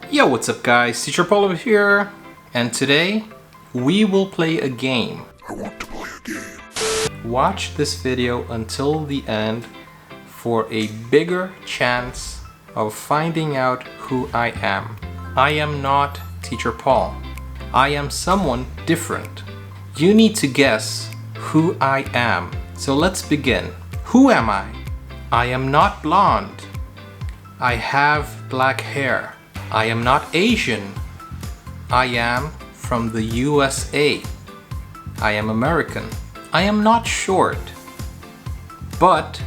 Yo, what's up guys? Teacher Polo here, and today we will play a game. I want to play a game. Watch this video until the end for a bigger chance of finding out who I am. I am not Teacher Paul. I am someone different. You need to guess who I am. So let's begin. Who am I? I am not blonde. I have black hair. I am not Asian. I am from the USA. I am American. I am not short. But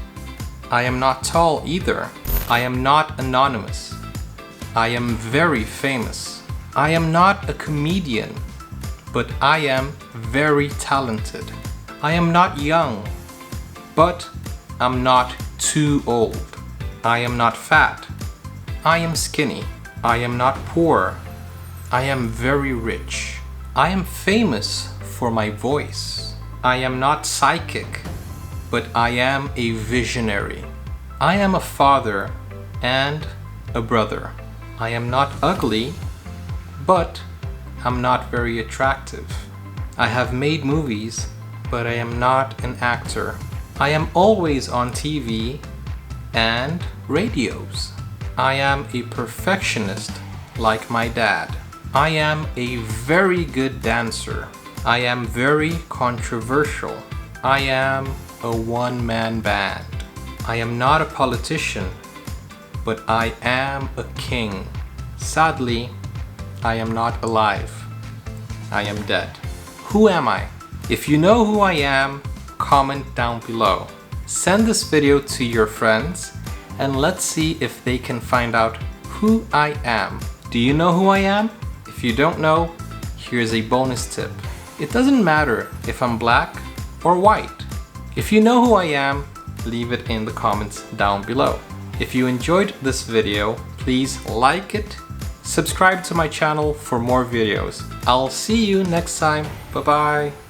I am not tall either. I am not anonymous. I am very famous. I am not a comedian, but I am very talented. I am not young, but I'm not too old. I am not fat. I am skinny. I am not poor. I am very rich. I am famous for my voice. I am not psychic, but I am a visionary. I am a father and a brother. I am not ugly, but I'm not very attractive. I have made movies, but I am not an actor. I am always on TV and radios. I am a perfectionist like my dad. I am a very good dancer. I am very controversial. I am a one-man band. I am not a politician, but I am a king. Sadly, I am not alive. I am dead. Who am I? If you know who I am, comment down below. Send this video to your friends and let's see if they can find out who I am. Do you know who I am? If you don't know, here's a bonus tip. It doesn't matter if I'm black or white. If you know who I am, leave it in the comments down below. If you enjoyed this video, please like it, subscribe to my channel for more videos. I'll see you next time. Bye bye.